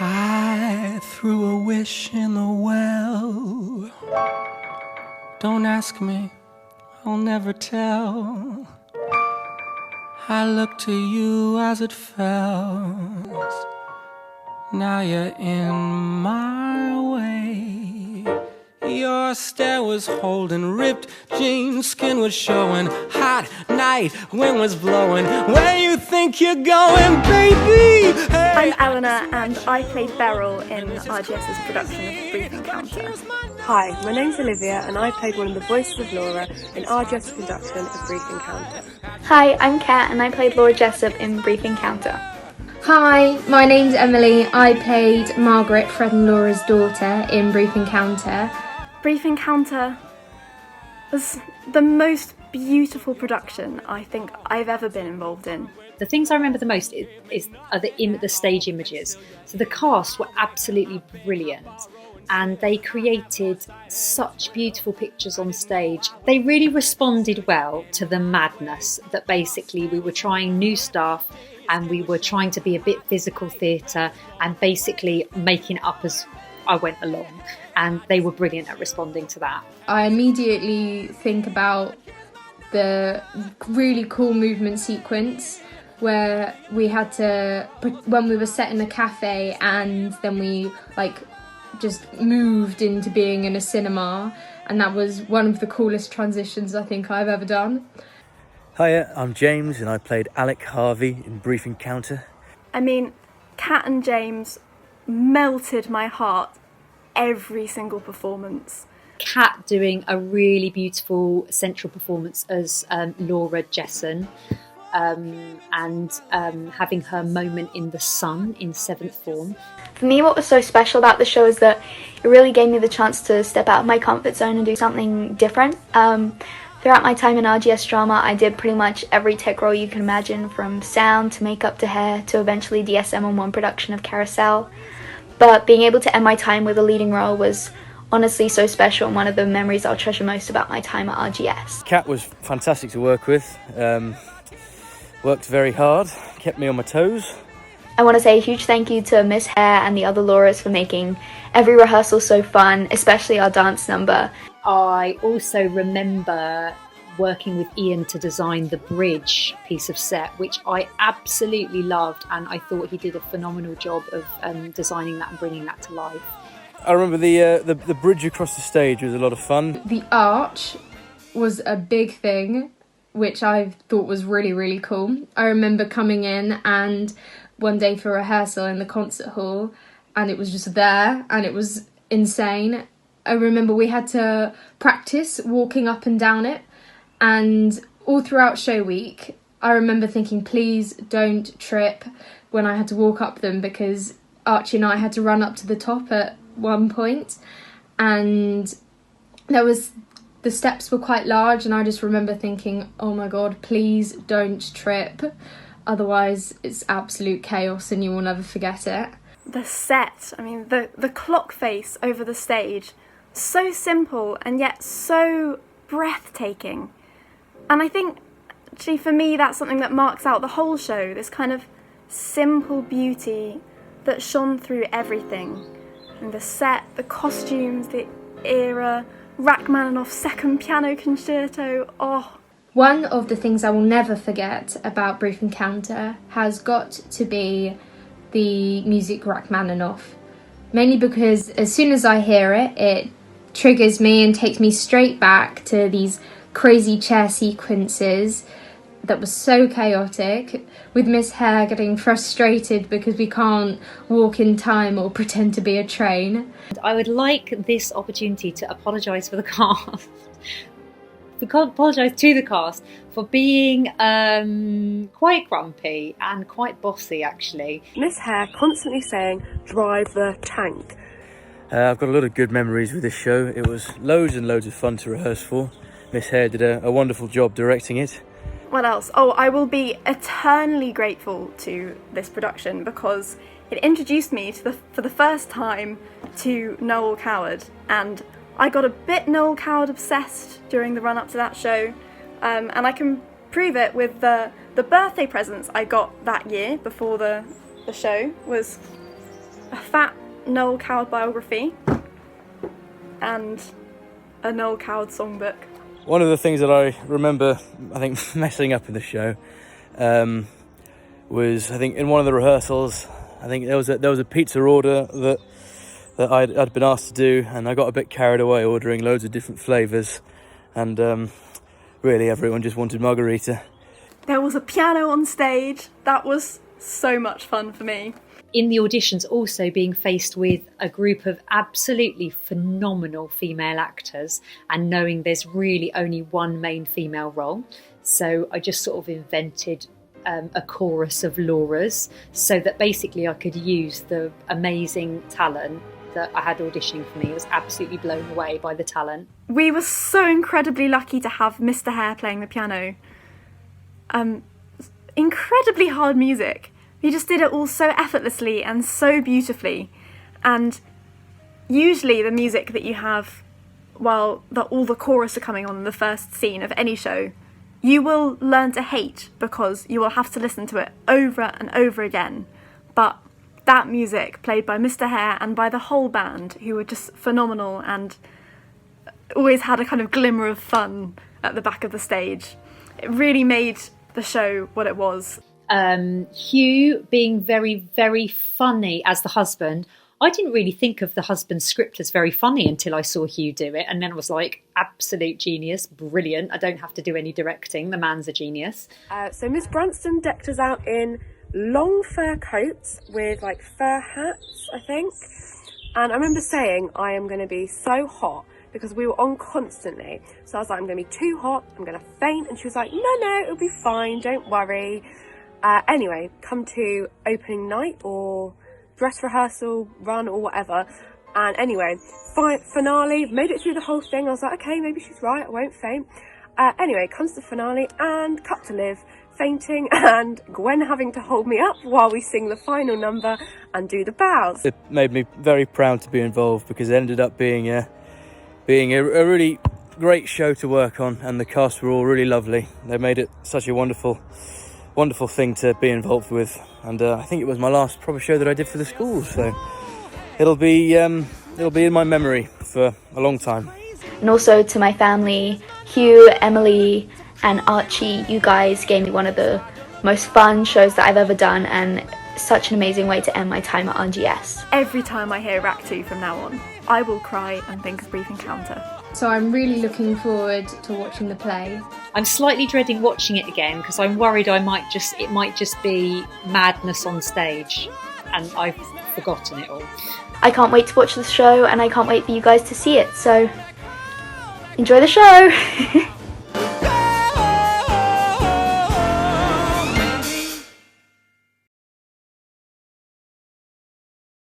I threw a wish in the well. Don't ask me, I'll never tell. I looked to you as it fell. Now you're in my way. Your stare was holding, ripped jeans, skin was showing. Hot night, wind was blowing. Where you think you're going, baby? Hey. I'm Eleanor and I played Beryl in RGS's production of Brief Encounter. Hi, my name's Olivia and I played one of the voices of Laura in RGS's production of Brief Encounter. Hi, I'm Kat and I played Laura Jessup in Brief Encounter. Hi, my name's Emily. I played Margaret, Fred and Laura's daughter, in Brief Encounter. Brief Encounter was the most beautiful production I think I've ever been involved in. The things I remember the most are the stage images. So the cast were absolutely brilliant and they created such beautiful pictures on stage. They really responded well to the madness that basically we were trying new stuff and we were trying to be a bit physical theatre and basically making it up as I went along. And they were brilliant at responding to that. I immediately think about the really cool movement sequence where we had to, when we were set in a cafe and then we just moved into being in a cinema, and that was one of the coolest transitions I think I've ever done. Hiya, I'm James and I played Alec Harvey in Brief Encounter. I mean, Kat and James melted my heart every single performance. Kat doing a really beautiful central performance as Laura Jesson, and having her moment in the sun in 7th form. For me, what was so special about the show is that it really gave me the chance to step out of my comfort zone and do something different. Throughout my time in RGS drama, I did pretty much every tech role you can imagine, from sound to makeup to hair to eventually DSM on one production of Carousel. But being able to end my time with a leading role was honestly so special and one of the memories I'll treasure most about my time at RGS. Kat was fantastic to work with. Worked very hard, kept me on my toes. I want to say a huge thank you to Miss Hare and the other Lauras for making every rehearsal so fun, especially our dance number. I also remember working with Ian to design the bridge piece of set, which I absolutely loved, and I thought he did a phenomenal job of designing that and bringing that to life. I remember the bridge across the stage was a lot of fun. The arch was a big thing, which I thought was really, really cool. I remember coming in and one day for rehearsal in the concert hall, and it was just there and it was insane. I remember we had to practice walking up and down it, and all throughout show week I remember thinking, please don't trip when I had to walk up them, because Archie and I had to run up to the top at one point and the steps were quite large, and I just remember thinking, oh my god, please don't trip, otherwise it's absolute chaos and you will never forget it. The set, I mean the clock face over the stage, so simple and yet so breathtaking. And I think actually for me that's something that marks out the whole show, this kind of simple beauty that shone through everything. And the set, the costumes, the era, Rachmaninoff's second piano concerto, One of the things I will never forget about Brief Encounter has got to be the music Rachmaninoff. Mainly because as soon as I hear it, it triggers me and takes me straight back to these crazy chair sequences that was so chaotic, with Miss Hare getting frustrated because we can't walk in time or pretend to be a train. I would like this opportunity to apologise for the cast. We can't apologise to the cast for being quite grumpy and quite bossy, actually. Miss Hare constantly saying, drive the tank. I've got a lot of good memories with this show. It was loads and loads of fun to rehearse for. Miss Hare did a wonderful job directing it. What else? I will be eternally grateful to this production because it introduced me for the first time to Noel Coward, and I got a bit Noel Coward obsessed during the run-up to that show, and I can prove it with the birthday presents I got that year before the show was a fat Noel Coward biography and a Noel Coward songbook. One of the things that I remember, I think, messing up in the show was, I think, in one of the rehearsals, I think there was a pizza order that I'd been asked to do, and I got a bit carried away ordering loads of different flavours, and really everyone just wanted margarita. There was a piano on stage. That was so much fun for me. In the auditions, also being faced with a group of absolutely phenomenal female actors and knowing there's really only one main female role. So I just sort of invented a chorus of Laura's so that basically I could use the amazing talent that I had auditioning for me. I was absolutely blown away by the talent. We were so incredibly lucky to have Mr. Hare playing the piano. Incredibly hard music. He just did it all so effortlessly and so beautifully. And usually the music that you have while all the chorus are coming on in the first scene of any show, you will learn to hate because you will have to listen to it over and over again. But that music played by Mr. Hare and by the whole band, who were just phenomenal and always had a kind of glimmer of fun at the back of the stage. It really made the show what it was. Hugh being very, very funny as the husband. I didn't really think of the husband's script as very funny until I saw Hugh do it, and then I was like, absolute genius, brilliant. I don't have to do any directing. The man's a genius. So Miss Branston decked us out in long fur coats with like fur hats, I think. And I remember saying, I am going to be so hot, because we were on constantly. So I was like, I'm going to be too hot, I'm going to faint. And she was like, no, it'll be fine, don't worry. Anyway, come to opening night or dress rehearsal, run or whatever. And anyway, finale, made it through the whole thing. I was like, okay, maybe she's right, I won't faint. Anyway, comes to the finale and cut to Liv fainting and Gwen having to hold me up while we sing the final number and do the bows. It made me very proud to be involved because it ended up being a really great show to work on, and the cast were all really lovely. They made it such a wonderful thing to be involved with, and I think it was my last proper show that I did for the school, so it'll be in my memory for a long time. And also to my family, Hugh, Emily and Archie, you guys gave me one of the most fun shows that I've ever done, and such an amazing way to end my time at RGS. Every time I hear Act 2 from now on, I will cry and think of Brief Encounter. So I'm really looking forward to watching the play. I'm slightly dreading watching it again because I'm worried it might just be madness on stage and I've forgotten it all. I can't wait to watch the show, and I can't wait for you guys to see it, so enjoy the show!